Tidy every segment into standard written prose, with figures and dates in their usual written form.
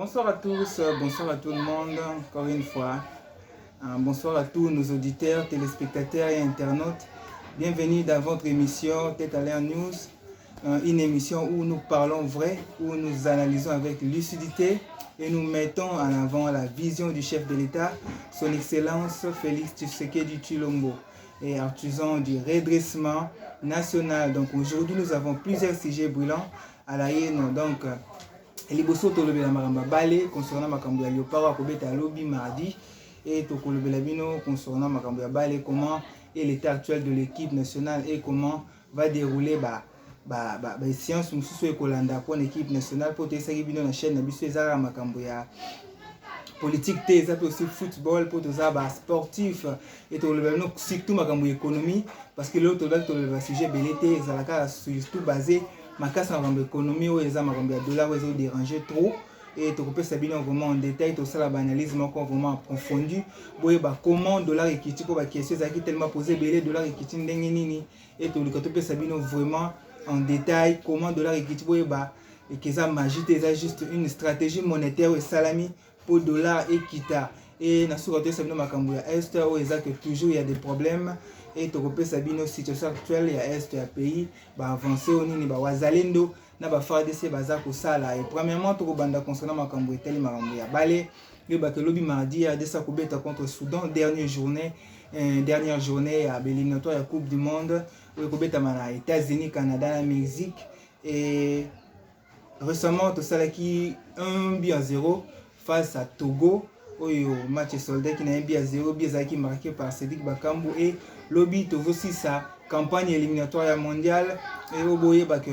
Bonsoir à tous, bonsoir à tout le monde, encore une fois. Bonsoir à tous nos auditeurs, téléspectateurs et internautes. Bienvenue dans votre émission Tête à l'air News, une émission où nous parlons vrai, où nous analysons avec lucidité et nous mettons en avant la vision du chef de l'État, son Excellence Félix Tshisekedi Tshilombo, et artisan du redressement national. Donc aujourd'hui, nous avons plusieurs sujets brûlants à la haine. Donc, liboso tolobela makambo bale concernant makambo ya Léopard akobeta lobby mardi et tokolobela bino concernant makambo ya bale, comment est l'état actuel de l'équipe nationale et comment va dérouler séance mususu ekolanda pour l'équipe nationale pour tesaki bino na chaîne na biso ezala makambo ya politique te eza pe aussi football pour toza ba sportif et tolobela bino surtout makambo économie parce que l'autre tolobela sujet belé te ezalaka surtout basé makasi na makambo économie oyo eza makambo ya dollar oyo déranger trop et tokopesa bino vraiment en détail tosala analyse moko vraiment approfondi boyeba comment dollar ekiti po ba question ezalaki tellement posé belé dollar ekiti ndenge nini et tolika topesa bino vraiment en détail comment dollar ekiti boyeba ekeza magie te eza juste une stratégie monétaire esalami pour dollar ekita et na suka topesa bino makambo ya est oyo eza que toujours il y a des problèmes et tokopesa bino situation actuelle ya est ya pays ba avancer onini ba wazalendo na ba FARDC baza kosala. Et premièrement tokobanda concernant makambo etali makambo ya bale et ba lobby mardi ya desa kobeta contre Soudan dernière journée ya éliminatoire ya Coupe du Monde oyo kobeta na États-Unis, Canada na Mexique. Et récemment tosalaki 1-0 face à Togo oyo match soldat qui na 1-0 bizaki marqué par Cédric Bakambu et lobby aussi sa campagne éliminatoire ya mondiale et oboye ba que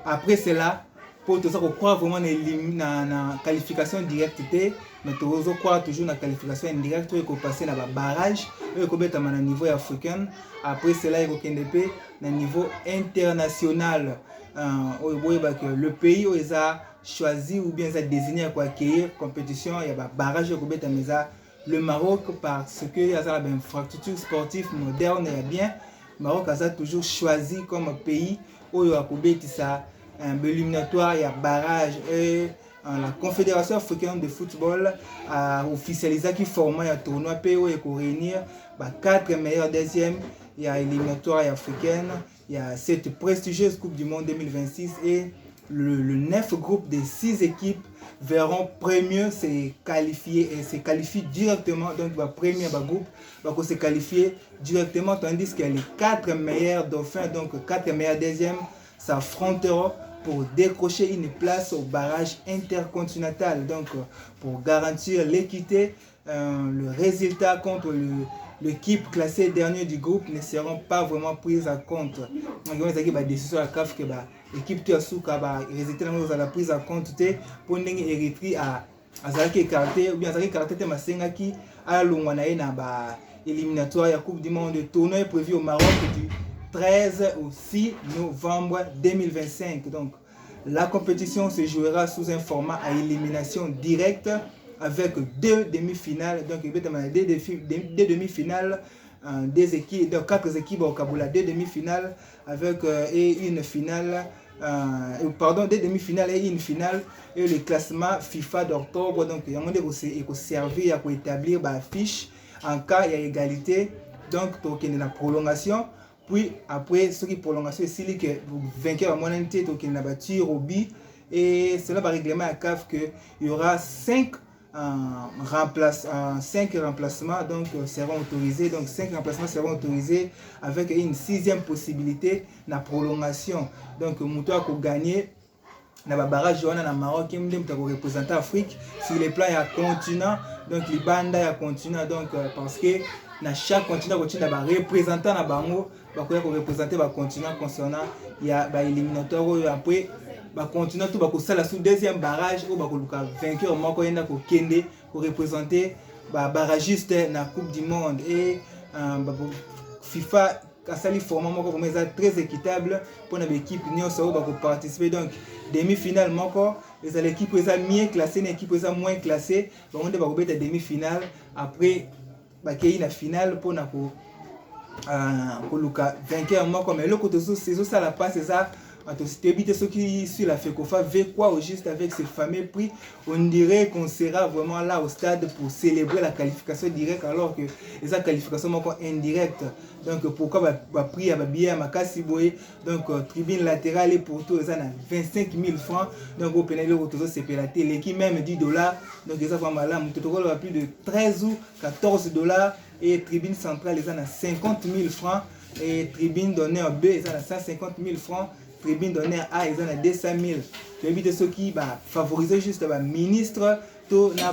après cela pour tout ça qu'on croit vraiment na qualification directe mais tozo croire toujours na qualification indirecte et qu'on passer na ba barrage et qu'on beta na niveau africain. Après cela il kokende pe na niveau international oboye ba que le pays où ils a choisi ou bien ça désigné pour accueillir compétition il y a ba barrage qu'on beta meza le Maroc parce que il y a une infrastructure sportive moderne et bien Maroc a toujours choisi comme pays où il y a un éliminatoire, il y a barrage et la Confédération africaine de football a officialisé qui format un tournoi PO et pour réunir 4 meilleurs deuxièmes, il y a éliminatoire africaine, il y a cette prestigieuse Coupe du Monde 2026 et le 9 groupes de 6 équipes verront premier se qualifier et se qualifient directement. Donc le premier groupe va se qualifier directement tandis que les 4 meilleurs dauphins, donc 4 meilleurs deuxièmes s'affronteront pour décrocher une place au barrage intercontinental. Donc pour garantir l'équité, le résultat contre l'équipe classée dernier du groupe ne seront pas vraiment prises en compte. Donc il y a des décisions à CAF que l'équipe qui a résultat dans la prise en compte pour Érythrée à Zalaki écarté ou bien Zalaki écarté Masengaki à l'Ongwanae na éliminatoire la Coupe du Monde. Le tournoi est prévu au Maroc du 13 au 6 novembre 2025. Donc la compétition se jouera sous un format à élimination directe avec 2 demi-finales. Donc il y a deux demi-finales, des équipes, donc 4 équipes au Kaboula, 2 demi-finales avec et une finale. Des demi-finales et une finale et le classement FIFA d'octobre. Donc il y a un qui servir à établir la fiche en cas il y a égalité. Donc il y a la prolongation. Puis après ce qui prolongation c'est que vainqueur à monnaie donc il y a battu au but et cela par règlement à CAF que il y aura 5 remplacements donc seront autorisés, donc 5 remplacements seront autorisés avec une 6e possibilité la prolongation. Donc Moutoua a gagné na barrage wana na Maroc qui me représenter Afrique sur les plans ya continent, donc les bandes ya continent, donc parce que na chaque continent continent ba représentant na bango ba ko représenter ba continent concernant ya ba éliminatoire après ba continent tout ba ko sala sous 2e barrage ou ba ko luka vainqueur moko yenda ko kende ko représenter ba barragiste na Coupe du Monde. Et FIFA asali format moko comme ça très équitable pour l'équipe nyonso ba ko participer. Donc demi-finale moko les l'équipe est mieux classée, l'équipe est moins classée, ba on ba ko beta demi-finale après ba kei na finale pour na ko koluka vainqueur moko. Mais le côté saison ça la passe ça éviter ceux qui sur la FECOFA veut quoi au juste avec ce fameux prix. On dirait qu'on sera vraiment là au stade pour célébrer la qualification directe alors que les qualifications sont indirectes. Donc pourquoi prix à billet à Makasi Boye, donc tribune latérale et pour tout, ils ont 25 000 francs. Donc au pénal, c'est pélaté. L'équipe même $10. Donc ils ont vraiment là, plus de 13 ou 14 $. Et tribune centrale, ils ont 50 000 francs. Et tribune d'honneur B, ils ont 150 000 francs. Tribune d'honneur A, ils ont 200 000. Tu évites ceux qui favoriser juste le ministre, tout na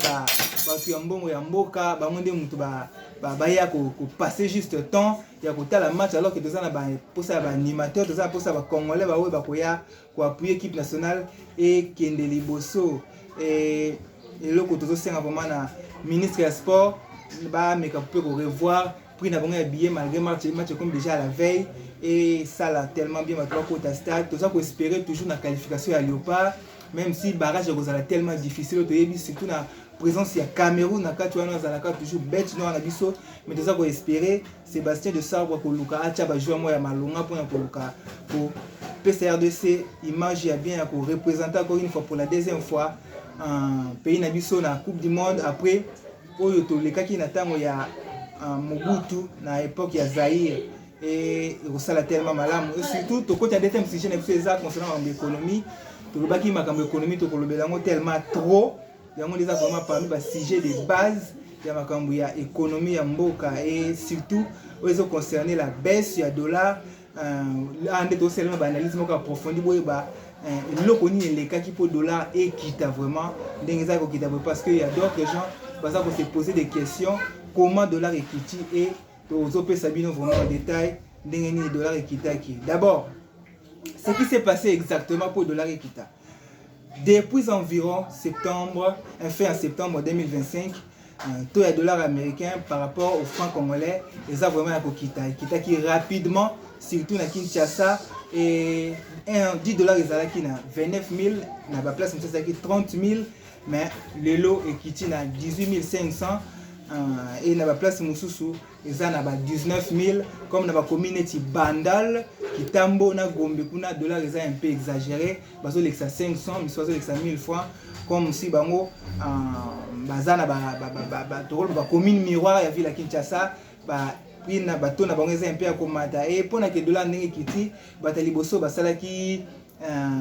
passer juste temps, il y a la match alors que tu as un animateur, tu as un Congolais pour appuyer l'équipe nationale et Kende Liboso. Et là, tu as vraiment ministre des Sports, mais tu peux revoir. Puis nous avons un billet malgré le match comme déjà à la veille. Et ça l'a tellement bien battu au stade. Tout ça pour espérer toujours la qualification à Léopard. Même si le barrage est tellement difficile, surtout la présence de Cameroun, tu as toujours bête, mais tout ça pour espérer Sébastien de Sabre pour Luka Achaba jouer moi à Malonga pour Luka pour PCRDC image bien pour représenter encore une fois pour la deuxième fois un pays nabiso na Coupe du Monde après oyo les cas qui n'attendent il y a Mobutu na époque ya Zaïre et ça l'a tellement malade et surtout tout côté des thèmes sujet ça concernant l'économie tout le baki makambo économie tout le belango tellement trop yango déjà vraiment parmi les sujets de base ya makambo ya économie ya mboka et surtout ils ont concerné la baisse du dollar en détail seulement analyse moko approfondie boye le koni les cas qui pour dollar et quitte vraiment ndengeza ko quitte parce que il y a d'autres gens parce qu'on se poser des questions comment dollar est quitte et aux OP Sabino vraiment en détail ndengeni dollar est quitte qui d'abord ce qui s'est passé exactement pour dollar et quitte depuis environ septembre fin en septembre 2025 taux de dollar américain par rapport au franc congolais ils ont vraiment un quitte qui rapidement surtout na Kinshasa et $10 ezalaki na 29 000 na ba place mosusu ezalaki 30 000 mais le lot ekiti na 18 500 et na ba place mosusu eza na ba 19 000 comme na ba community bandal Kitambo na Gombe kuna dollar eza un peu exagéré bazo lexa 500 mais bazo lexa 1000 francs comme si bango bazana ba commune miroir ya ville ya Kinshasa ba puis na bateau na bango eza un peu à komata et pour na que dollar ndenge kiti batali boso basala ki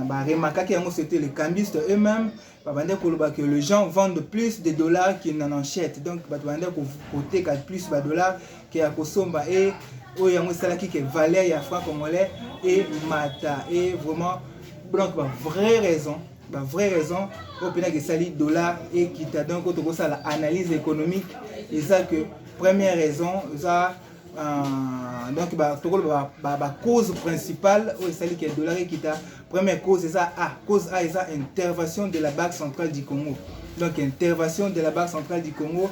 ba remarquaki yango c'était les cambistes eux-mêmes babande koloba que les gens vendent plus de dollars qu'ils n'en achètent donc babande ko côté 4 plus ba dollars que ya kosomba et oyo yango salaki que valeur ya franc congolais et mata et vraiment donc ba vraie raison au pena que sali dollar et qui t'a donc ko ça l'analyse économique et ça que première raison ça donc cause principale où c'est que le dollar qui ta première cause c'est ça cause A c'est intervention de la Banque centrale du Congo. Donc intervention de la Banque centrale du Congo,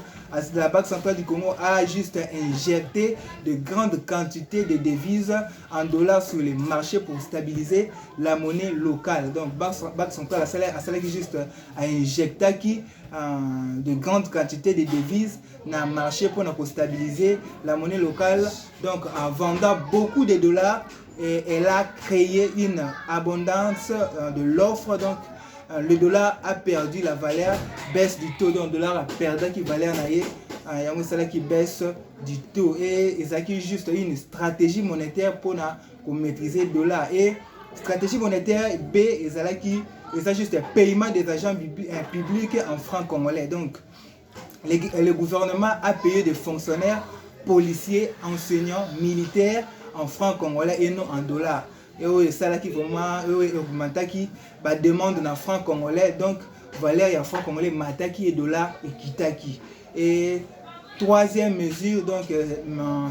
la Banque centrale du Congo a juste injecté de grandes quantités de devises en dollars sur les marchés pour stabiliser la monnaie locale. Donc Banque centrale a juste injecté de grandes quantités de devises dans le marché pour stabiliser la monnaie locale. Donc en vendant beaucoup de dollars, et elle a créé une abondance de l'offre. Donc le dollar a perdu la valeur, baisse du taux, donc le dollar a perdu qui valeur qui baisse du taux et ça qui juste une stratégie monétaire pour maîtriser le dollar et stratégie monétaire B et ça qui c'est juste un paiement des agents publics en francs congolais. Donc le gouvernement a payé des fonctionnaires, policiers, enseignants, militaires en francs congolais et non en dollars. Et ça là qui vraiment augmenta qui demande dans francs congolais donc valeur en francs congolais mataki et dollars et kitaki. Et troisième mesure donc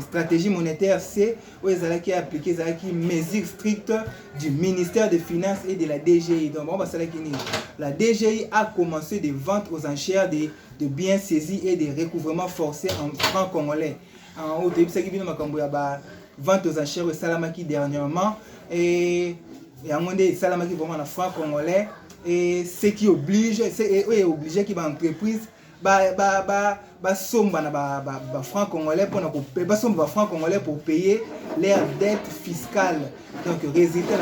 stratégie monétaire c'est où ils allaient appliquer mesures strictes du ministère des Finances et de la DGI. Donc la DGI a commencé des ventes aux enchères de biens saisis et des recouvrements forcés en francs congolais. Au début ça qui vient vente aux enchères au Salamaki dernièrement et à mon avis Salamaki vraiment en francs congolais et ce qui oblige c'est obligé qui va entreprise somba na franc congolais pour franc congolais pour payer leurs dettes fiscales. Donc résultat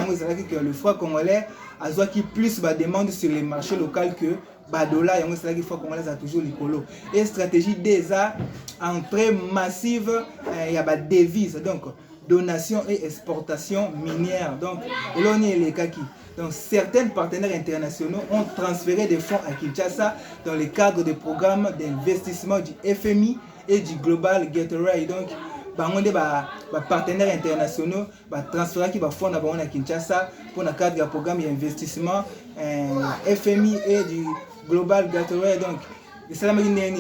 que le franc congolais a qui plus demande sur les marchés locaux que dollar, c'est là qu'il faut congolais a toujours l'écolo. Et stratégie déjà entrée massive, il y a des devises, donc donation et exportation minière. Donc là on est les kaki. Donc certains partenaires internationaux ont transféré des fonds à Kinshasa dans le cadre des programmes d'investissement du FMI et du Global Gateway. Donc des partenaires internationaux transféré qui va fonds à Kinshasa pour le cadre du programme d'investissement FMI et du Global Gateway. Donc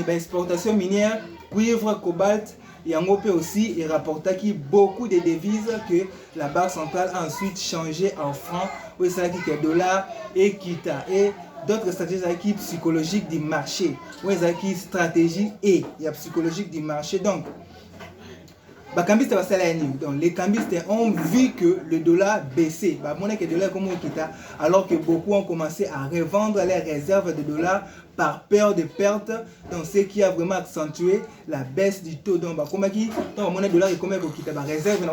l'exportation minière, cuivre, cobalt. Et en peut aussi, il rapporta beaucoup de devises que la Banque centrale a ensuite changé en francs, où c'est là qu'il y a dollars et kita. Et d'autres stratégies psychologiques du marché, où il y a stratégie et il y a psychologique du marché. Donc, les cambistes ont vu que le dollar baissait. Alors que beaucoup ont commencé à revendre les réserves de dollars par peur de perte. Donc, ce qui a vraiment accentué la baisse du taux. Donc, le dollar est comme une réserve.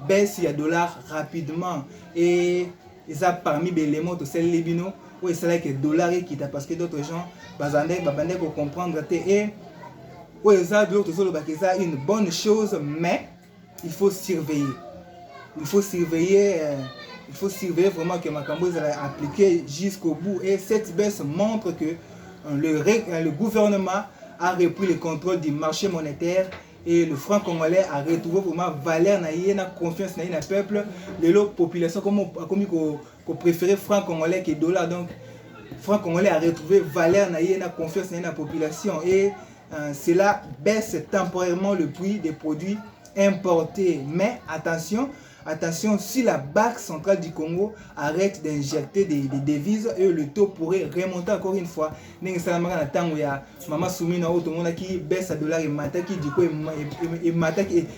Baisse du dollar rapidement. Et ça parmi les éléments de ces libino. Oui, c'est là que le dollar est quitte parce que d'autres gens pour comprendre et oui, ça c'est une bonne chose, mais il faut surveiller. Il faut surveiller vraiment que Makambo est appliqué jusqu'au bout. Et cette baisse montre que le gouvernement a repris le contrôle du marché monétaire et le franc congolais a retrouvé vraiment valeur na confiance na peuple. Les populations comme préférer franc congolais que dollar. Donc franc congolais a retrouvé valeur na confiance na population et cela baisse temporairement le prix des produits importés. Mais attention, si la Banque centrale du Congo arrête d'injecter des devises, et le taux pourrait remonter encore une fois. Maman Soumina qui baisse à dollar et mata qui dit quoi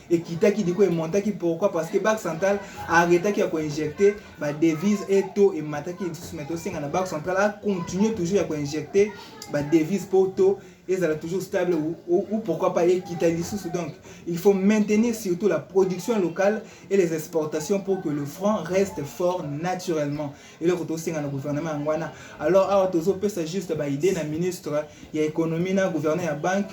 et kita qui dit quoi et monta qui pourquoi parce que Banque centrale a arrêté qui a injecté des devises et taux et mata qui met aussi la Banque centrale a continué toujours à injecter des devises pour taux et ça est toujours stable ou pourquoi pas équitable. Donc il faut maintenir surtout la production locale et les exportations pour que le franc reste fort naturellement. Et le retour c'est le gouvernement angwana. Alors c'est juste idée na ministre il y a économie na gouvernement à banque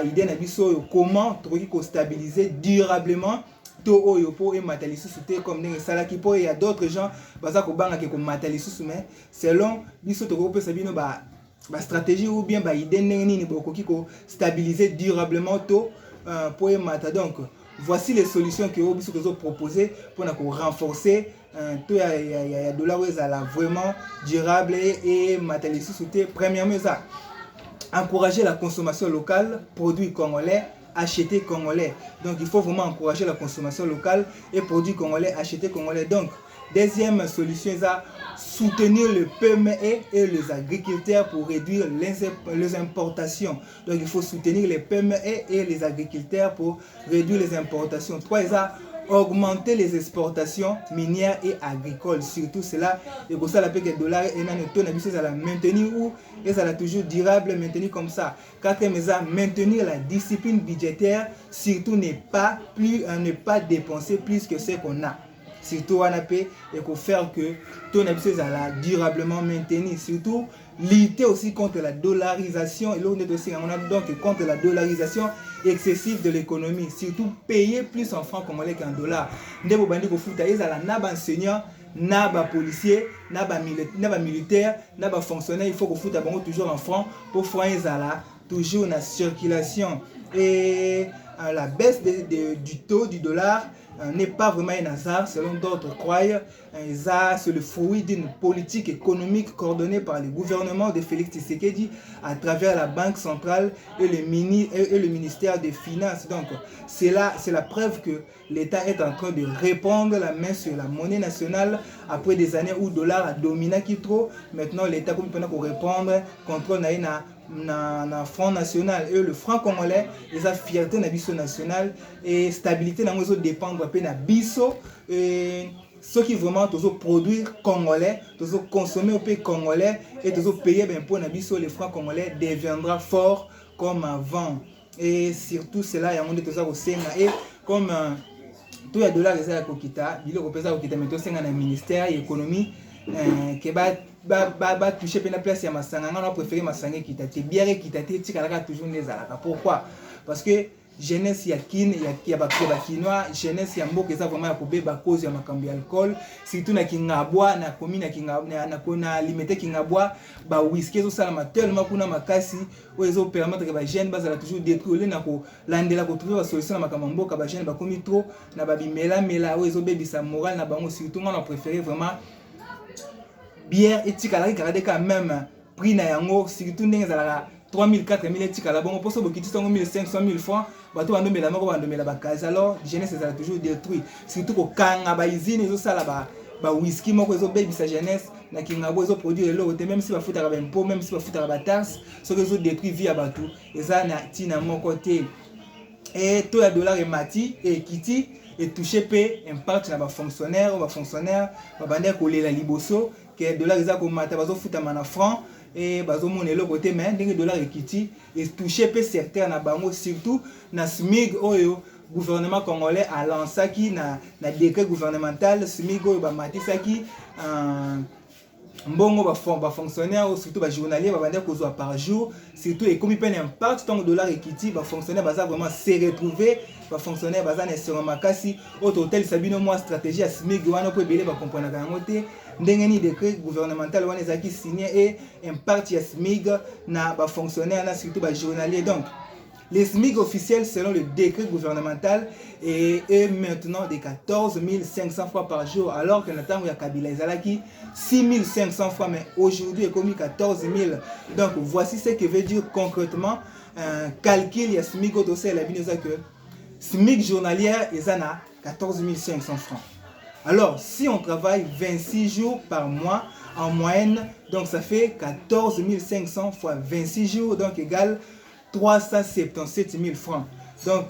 idée na biso comment stabiliser durablement taux oyo po et matalisu comme des salaki po il y a d'autres gens baza ko banga ke ko matalisu mais selon biso to ko pesa bino stratégie ou bien idée nini bokoki ko stabiliser durablement taux pour mata. Donc voici les solutions que biso to proposer pour renforcer taux ya dollar vraiment durable et matalisu premièrement ça encourager la consommation locale, produits congolais, acheter congolais. Donc il faut vraiment encourager la consommation locale et produits congolais, acheter congolais. Donc deuxième solution c'est soutenir le PME et les agriculteurs pour réduire les importations. Donc il faut soutenir les PME et les agriculteurs pour réduire les importations. Trois augmenter les exportations minières et agricoles. Surtout cela, et pour ça, la paix que dollar et ça la maintenir ou et ça la toujours durable, maintenir comme ça. Quatrième, maintenir la discipline budgétaire, surtout ne pas dépenser plus que ce qu'on a. Surtout on a payé et qu'on faire que ton habitude la durablement maintenir. Surtout lutter aussi contre la dollarisation et l'on est aussi donc contre la dollarisation excessive de l'économie. Surtout payer plus en francs congolais qu'en dollars. Ndebo bandi ko futa ezala na ba enseignant, na ba policier, na ba militaire, na ba fonctionnaire, il faut que futa bango toujours en francs pour francs ezala toujours na circulation. Et la baisse du taux du dollar n'est pas vraiment un hasard selon d'autres croient. C'est le fruit d'une politique économique coordonnée par le gouvernement de Félix Tshisekedi à travers la Banque centrale et le ministère des Finances. Donc c'est la preuve que l'État est en train de répandre la main sur la monnaie nationale après des années où le dollar a dominé qui trop. Maintenant l'État comme pour répondre contrôle na franc national et le franc congolais les a fierté na biso national et stabilité na mozo dépendre pe na biso et ceux qui vraiment produire congolais, consommer au pays congolais et payer ben pour nabiso les francs congolais deviendra fort comme avant. Et surtout cela, il y a un monde au Sénat et comme tout les dollars les a kokita, il représentent kokita mais tout Sénat dans ministère de l'économie que ba toucher pena place ya masanga, on a préféré masanga kita te bien kita te tikalaka toujours les alaka. Pourquoi? Parce que jeunesse ya kin ya ba kinois, jeunesse ya mboka eza vraiment ya kobeba cause ya makambi ya alcool, surtout na kingabwa na commune na kingabwa na kona limité kingabwa ba whisky zo sala tellement kuna makasi o ezo permettre que ba jeune bazala toujours détruire na ko landela ko trouver ba solution na makambo mboka ba jeune ba komi trop na ba bimela mela o ezo bebisa moral na bango, surtout on a préféré vraiment bière et tikalaki karade quand même prix na yango surtout ndenge zalaka 3000 4000 etikala bongo poso bokiti tongo 1500 1000 francs bato bandomela moko bandomela bakazi, alors jeunesse ezala toujours détruit, surtout kokanga ba usine ezosala ba whisky moko ezobebisa jeunesse na kingabo ezoproduire eloko te, même si bafutaka bempo, même si bafutaka bataxe, soki ezodétruit vie ya bato eza na ntina moko te. Et to ya dollar emati ekiti etouche pe impact na bafonctionnaire o bafonctionnaire babandaki kolela liboso ke dollar eza komata bazofutama na franc et bazomona eloko te, mais ndenge dollar ekiti etouche pe secteur na bango, surtout na SMIC oyo gouvernement congolais a lancaki na décret gouvernemental. SMIC oyo bamatisaki mbongo ba fonctionnaire surtout ba journalier babandaki kozwa par jour, surtout ekomi pe impact tant dollar ekiti ba fonctionnaire baza vraiment se retrouver ba fonctionnaire baza na sero makasi au total sabino moi stratégie ya SMIC wana po ebele ba comprendre yango te ndenge ni décret gouvernemental wana ezaki signé et impact ya SMIC na ba fonctionnaire na surtout ba journalier. Donc les SMIC officiels selon le décret gouvernemental est maintenant de 14 500 francs par jour, alors que Nathan ya Kabila ezalaki 6 500 francs, mais aujourd'hui est commis 14 000. Donc voici ce que veut dire concrètement calcul ya SMIC au dossier la binoza que SMIC journalière est à 14 500 francs. Alors si on travaille 26 jours par mois en moyenne, donc ça fait 14 500 fois 26 jours, donc égale 377 000 francs. Donc,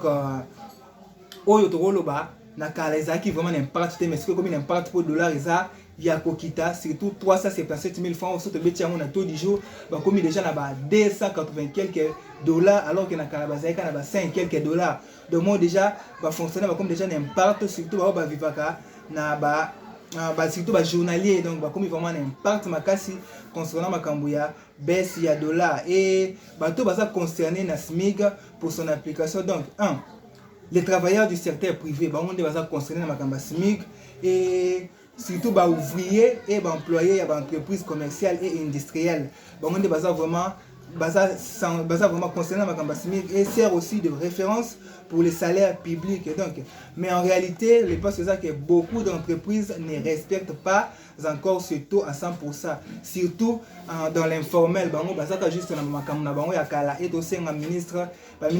oyo tokoloba na kala ezaki vraiment n'impact, mais ce que comme n'impact pour dollar eza ya kokita, surtout 377 000 francs. Surtout beti yango na taux du jour ba komi déjà na ba 280 quelques dollars, alors que na kala bazaka na ba 5 quelques dollars. Donc moi déjà ba fonctionner ba comme déjà n'impact, surtout ba vivaka na ba surtout ba journalier, donc ba komi vraiment n'impact makasi concernant makambo ya baisse ya dollar et bato baza concerné na SMIC pour son application. Donc les travailleurs du secteur privé bango nde baza concerné na makambo ya SMIC et surtout ba ouvriers et ba employés ya ba entreprises commerciales et industrielles bango nde baza vraiment concerné na makambo ya SMIC et sert aussi de référence pour les salaires publics. Et donc, mais en réalité, les postes c'est que beaucoup d'entreprises ne respectent pas encore ce taux à 100%. Surtout dans l'informel, bango bazaka juste na makambo na bango ya kala et aussi un ministre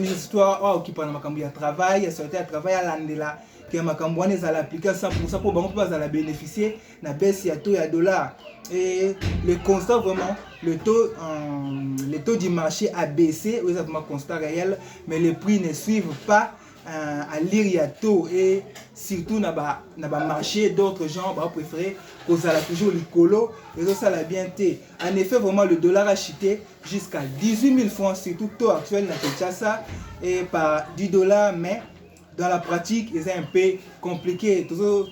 histoire qui parle makambo ya travail, secrétaire travail à landela que makambo wana ezala appliquer 100% pour bango pas la bénéficier na baisse ya taux ya dollar. Et le constat vraiment le taux du marché a baissé, oui, c'est vraiment constat réel, mais les prix ne suivent pas à lire taux et surtout na ba marché d'autres gens bah préférer cause à la toujours l'écolo et ça la bien té. En effet vraiment le dollar a chuté jusqu'à 18 000 francs, surtout taux actuel na Kinshasa et par 10 dollars, mais dans la pratique c'est un peu compliqué. Toujours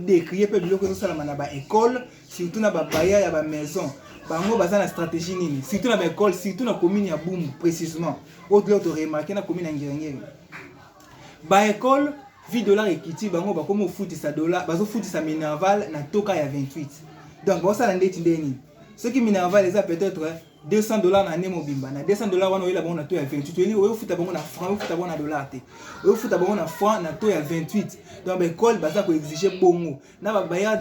décrier peu biloko ça la na ba école, surtout na ba bailleur ya ba maison. Bango baza na stratégie nini, surtout na ba école, surtout na commune ya Boum précisément. Autre remarqué na commune ya Ngirengere. Ba école vi dollar ekiti bango ba komo futisa dollar, bazo futisa Minerval na toka ya 28. Donc bon ça ndeti ndeni. Ce qui Minerval les a peut-être 200 dollars na nemo bimba na 200 dollars wana oyela bango na taux ya 28. Eli oyo futa bango na franc, oyo futa bango na dollar te. Oyo futa bango na franc na taux ya 28. Donc ba école baza ko exiger bongo. Na ba bailleur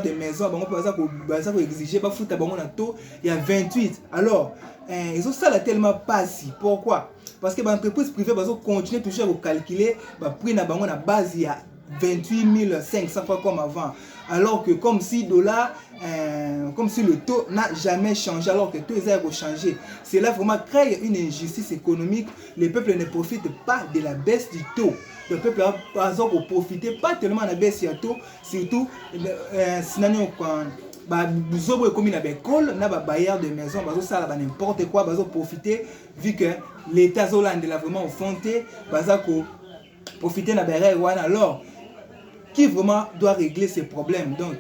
de maison bango baza ko exiger ba futa bango na taux ya 28. Alors ils ont ça là tellement pas si. Pourquoi? Parce que l'entreprise privée va continuer toujours à calculer le prix na bango na base ya 28 500 fois comme avant. Alors que comme si le taux n'a jamais changé, alors que tout a changé. Cela vraiment crée une injustice économique. Les peuples ne profitent pas de la baisse du taux. Le peuple a par exemple profité pas tellement de la baisse du taux, surtout nous comme une école, na bailleurs de maison, ça n'importe quoi, profiter vu que l'État Zolande l'a vraiment fondé, profiter na bailleurs. Alors qui vraiment doit régler ces problèmes? Donc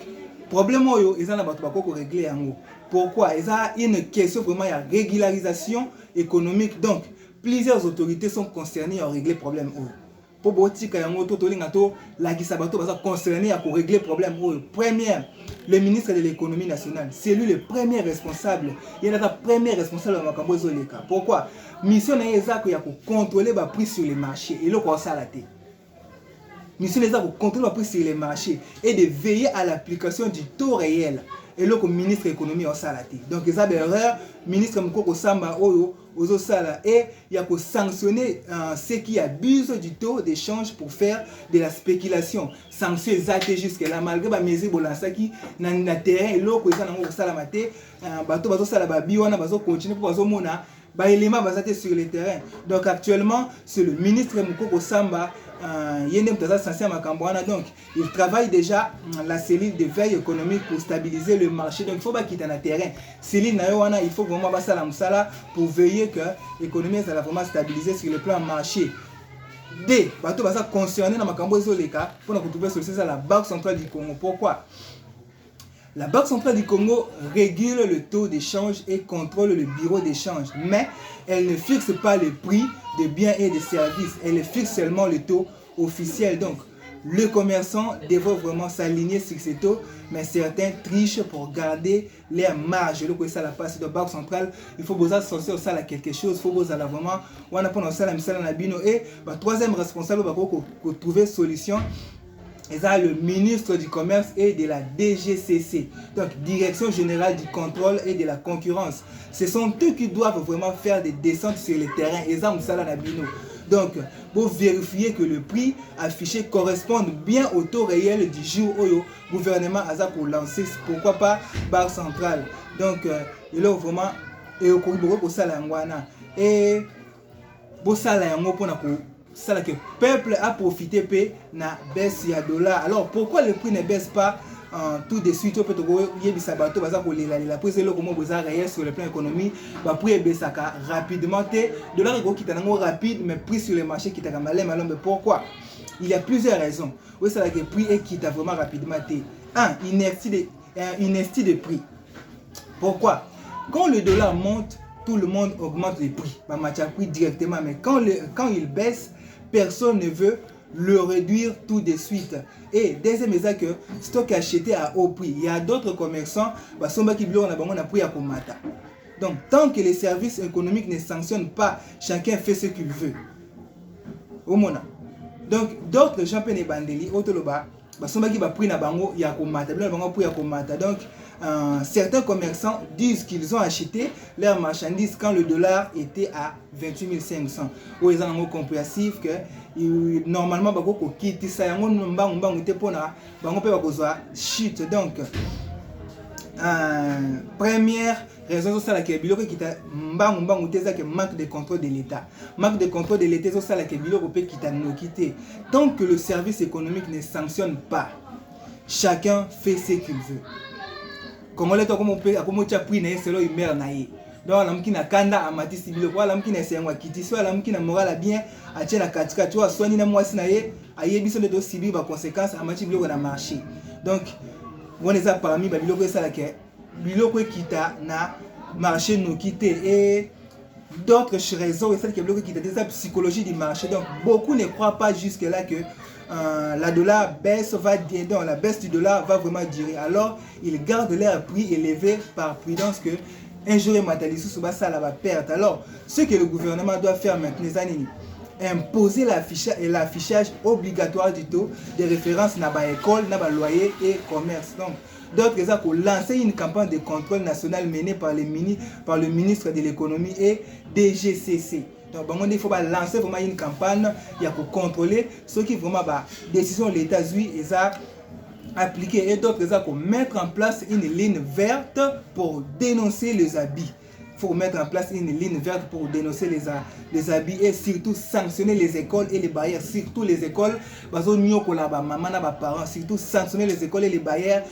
problème ils ont pas régler en haut. Pourquoi? Il y a une question vraiment de régularisation économique. Donc plusieurs autorités sont concernées à régler le problème. Pour botika yango to tolinga to la kisabato baza concerné à régler le problème. Première, le ministre de l'économie nationale, c'est lui le premier responsable. Il est le premier responsable de makambo ezoleka. Pourquoi? Mission na ezako ya ko contrôler ba prix sur les marchés et le ko sala te. Mission na ezako contrôler ba prix sur les marchés et de veiller à l'application du taux réel. Et le ministre de l'économie a sala te. Donc ça erreur ministre Mukoko Samba oyo ozo sala et il y a que sanctionner ceux qui abusent du taux d'échange pour faire de la spéculation. Sanctions exactes jusque là malgré ba mesure bolansaki na terrain eloko eza nango sala mate bato bazo sala ba biwana bazo continuer pour bazo mona ba élément basate sur le terrain. Donc actuellement c'est le ministre Mukoko Samba donc il travaille déjà la cellule de veille économique pour stabiliser le marché. Donc il faut pas quitter le terrain. Cellule il faut vraiment passer la musala pour veiller que l'économie soit vraiment stabilisée sur le plan marché. D, bateau va concerner dans makambo ezoleka pour nous trouver solution à la Banque centrale du Congo. Pourquoi? La Banque centrale du Congo régule le taux d'échange et contrôle le bureau d'échange, mais elle ne fixe pas le prix des biens et des services, elle fixe seulement le taux officiel. Donc, le commerçant devrait vraiment s'aligner sur ces taux, mais certains trichent pour garder les marges. Le ça la passe de Banque centrale, il faut vous associer ça à quelque chose, il faut vous aller vraiment, on a pas ça la mission na bino et troisième responsable pour trouver solution. Et ça, le ministre du Commerce et de la DGCC, donc Direction Générale du Contrôle et de la Concurrence. Ce sont eux qui doivent vraiment faire des descentes sur le terrain. Et ça, donc, pour vérifier que le prix affiché corresponde bien au taux réel du jour où le gouvernement a pour lancer, pourquoi pas, Banque centrale. Donc, il a vraiment, et au Congo, pour ça, et pour ça, ça que le peuple a profité de la baisse de dollar. Alors pourquoi le prix ne baisse pas tout de suite? Peut la prise de comment vous réel sur le plan économique, prix baisse rapidement. Dollar qui est rapide, mais prix sur le marché qui est malin. Mais pourquoi? Il y a plusieurs raisons. Oui, c'est que le prix est qui est vraiment rapidement. Un, inertie de prix. Pourquoi? Quand le dollar monte, tout le monde augmente les prix. Prix directement, mais quand il baisse, personne ne veut le réduire tout de suite. Et deuxième est que stock acheté à haut prix. Il y a d'autres commerçants qui prix à komata. Donc tant que les services économiques ne sanctionnent pas, chacun fait ce qu'il veut. Donc d'autres gens peuvent bandeli autoloba qui prix na bango ya komata, donc certains commerçants disent qu'ils ont acheté leurs marchandises quand le dollar était à 28 500. Où ils ont compréhensif que normalement bako quitter ça yango mbangu te pona bango pe bakozwa chute. Donc première raison c'est la que biloko kita mbangu te ça que manque de contrôle de l'État. Manque de contrôle de l'État c'est la que biloko pe kita no quitter. Tant que le service économique ne sanctionne pas, chacun fait ce qu'il veut. Congolais to comme tia prix na selo imer na ye. Donc la mkina kanda amatisi biloko la mkina sengwa kitisi la mkina moral bien atie na katika tu aswani na mwasi na ye ayebiso de subir ba conséquences amati biloko na marché. Donc on les a parmi ba biloko ça la ke biloko kita na marché no quitter et d'autres raisons et celles qui bloquent qui étaient la psychologie du marché. Donc beaucoup ne croient pas jusque là que la dollar baisse va dire, donc la baisse du dollar va vraiment durer. Alors ils gardent leur prix élevé par prudence que un jour ça va perdre. Alors ce que le gouvernement doit faire maintenant, imposer l'affichage obligatoire du taux de référence dans les écoles, dans les loyers et commerce. Donc d'autres raisons pour lancer une campagne de contrôle national menée par le ministre de l'économie et DGCC. Donc il faut lancer vraiment une campagne pour contrôler ce qui vraiment bah décision de l'État et ça appliquer et d'autres pour mettre en place une ligne verte pour dénoncer les abus. Il faut mettre en place une ligne verte pour dénoncer les abus et surtout sanctionner les écoles et les barrières, surtout les écoles, surtout sanctionner les écoles et les barrières,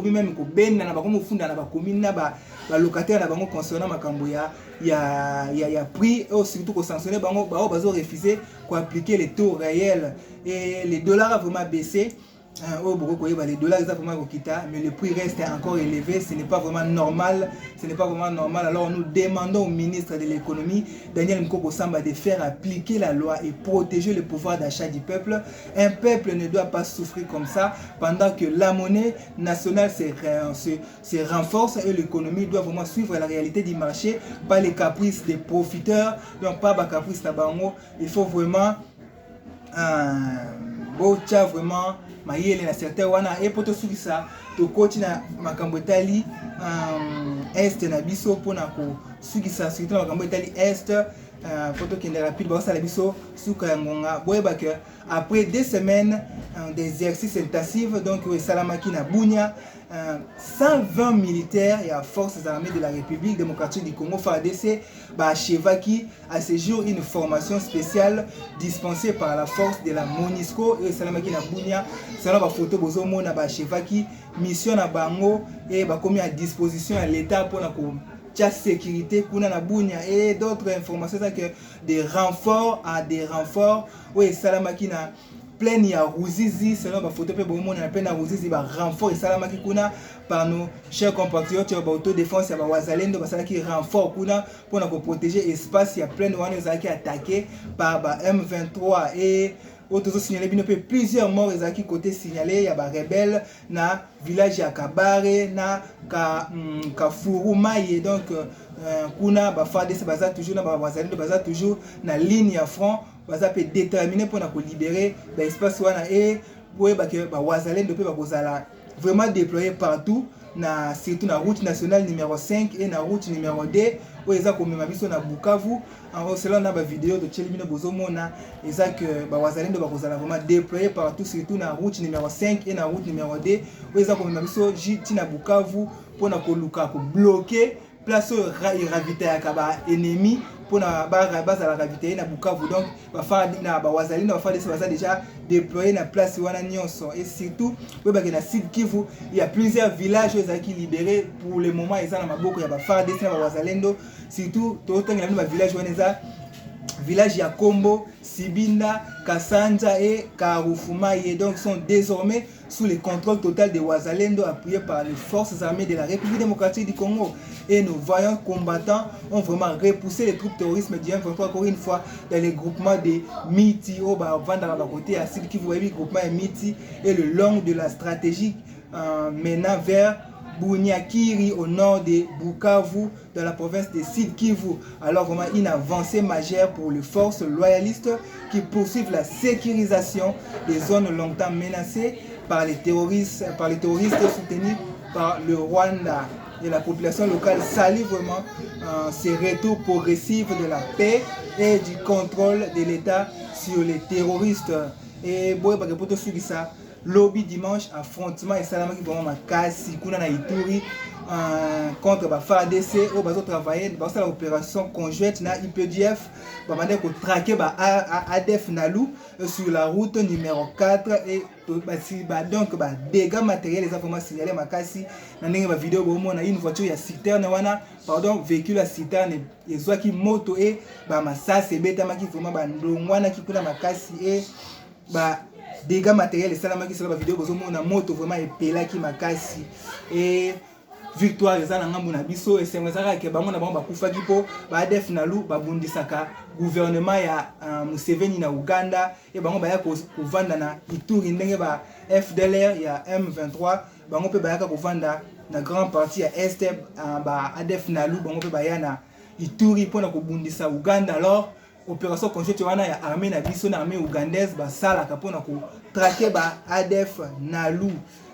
même locataire concernant prix, surtout sanctionner refuser appliquer les taux réels et les dollars a vraiment baissé. Les dollars mais le prix reste encore élevé, ce n'est pas vraiment normal, alors nous demandons au ministre de l'économie Daniel Nkoko Samba de faire appliquer la loi et protéger le pouvoir d'achat du peuple. Un peuple ne doit pas souffrir comme ça pendant que la monnaie nationale se renforce et l'économie doit vraiment suivre la réalité du marché, pas les caprices des profiteurs, donc pas les caprices tabango. Il faut vraiment vraiment mayele na certains wana et poto sukisa to koti na makambo etali est na biso pona ko sukisa surtout na makambo etali est poto kende rapide ba sala biso suka ngonga boyeba que après 2 semaines d'exercice intensif donc salamaki na Bunia 120 militaires et forces armées de la République démocratique du Congo FARDC Chevaki à ce jour une formation spéciale dispensée par la force de la MONUSCO et salamaki na Bunia selon la photo bozomo na Chevaki mission na bango et commis à disposition à l'état pour la sécurité kuna na Bunia et d'autres informations que des renforts oui salamaki na plein ya Ruzizi selon la photo pe bomo na plein na Ruzizi renfort et salamaki kuna par nos chers compatriotes ba autodéfense ya wazalendo basalaki renfort kuna pour protéger espace ya plein wana ezaki attaqué par M23 et autres signalé plusieurs morts ezaki côté signalé ya rebelle na village ya Kabare na Kafurumaye donc kuna FARDC baza toujours na wazalendo baza toujours na ligne ya front baza pe déterminé pour libérer l'espace wana et wazalendo pe bakozala vraiment déployé partout na surtout na route nationale numéro 5 et na route numéro 2 où eza komema biso na Bukavu en selon na vidéo de Chelimino bozomona eza que wazalendo bakozala vraiment déployé partout surtout na route numéro 5 et na route numéro 2 où eza komema biso jiti na Bukavu pour na koluka ko bloquer place ravitaillaka ba ennemi pour na base à la ravitailler na Bukavu donc wazalendo baza déjà déployé na place wana nyonso et surtout na Sud Kivu il y a plusieurs villages qui libérés pour le moment ils ont na maboko ya FARDC na wazalendo surtout totanga na village wana village ya Kombo, Sibinda, Kassanja et Karufumaye donc sont désormais sous le contrôle total des Wazalendo appuyés par les forces armées de la République démocratique du Congo. Et nos vaillants combattants ont vraiment repoussé les troupes terroristes du M23 encore une fois dans les groupements de Miti, côté à Sud Kivu, groupement Miti et le long de la stratégie menant vers Bunyakiri au nord de Bukavu dans la province de Sud Kivu. Alors vraiment une avancée majeure pour les forces loyalistes qui poursuivent la sécurisation des zones longtemps menacées par les terroristes soutenus par le Rwanda. Et la population locale salue vraiment ces retours progressifs de la paix et du contrôle de l'État sur les terroristes. Et lobby dimanche affrontement et salamaki vraiment makasi kuna na Ituri contre FARDC au bazo travailler dans l'opération conjointe na IPDF bamande ko traquer ADF Nalu sur la route numéro 4 et donc dégâts matériels les informations signalés makasi na ndenge vidéo bomo na une voiture ya citerne wana véhicule à citerne ezwaki moto et masasi ebetamaki vraiment ndongwana ki kuna makasi et dégâts matériels et salamaki sur la vidéo bozomona moto vraiment epelaki makasi et victoire eza na ngambu na biso esengezaka ke bango na bango bakufaki po ADF Nalu babundisaka gouvernement ya Museveni na Uganda et bango baya kovanda na Ituri ndenge FDLR ya M23 bango pe baya kovanda na grand partie ya est ADF Nalu bango pe baya na Ituri pona kobundisa Uganda. Alors opération conjointe wana ya armée na biso na armée ougandaise basalaka pona ko traquer ADF Nalu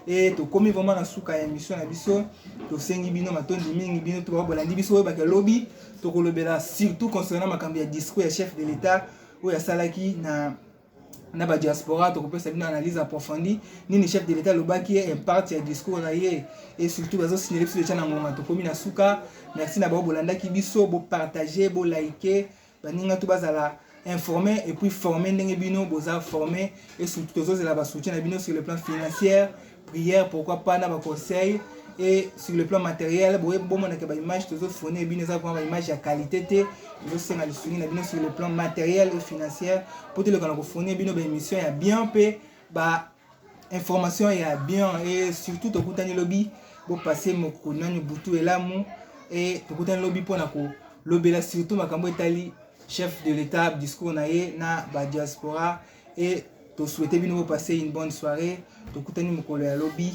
et tokomi vraiment na suka ya émission na biso tosengi bino matondi mingi bino to bolandi biso oyo bakalobi tokolobela surtout concernant makambo ya discours ya chef de l'état oyo asalaki na ba diaspora tokopesa bino analyse approfondie nini chef de l'état lobaki impact ya discours na ye et surtout bazo signaler biso déjà na ngonga tokomi na suka merci na bao bolandaki biso bo partager bo liker baninga to bazala informer et puis former ndenge bino boza former et surtout tozozela ba soutien na bino sur le plan financier prière pourquoi pas na ba conseil et sur le plan matériel bon mon ba image tozo fourner bino za ba image ya qualité te tozo senga lisuni na bino sur le plan matériel et financier pour te le kana ko fourner bino ba émission ya bien pe ba information ya bien et surtout tokutani lobby bo passer moko nani butu elamu et tokutani lobby pona ko lobela surtout makambo etali chef de l'état discours na ye na ba diaspora et to souhaiter bino passer une bonne soirée tokutani mokolo ya lobby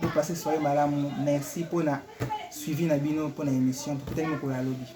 bo passer soirée malamu merci pour na suivi na bino pour na émission tokutani mokolo ya lobby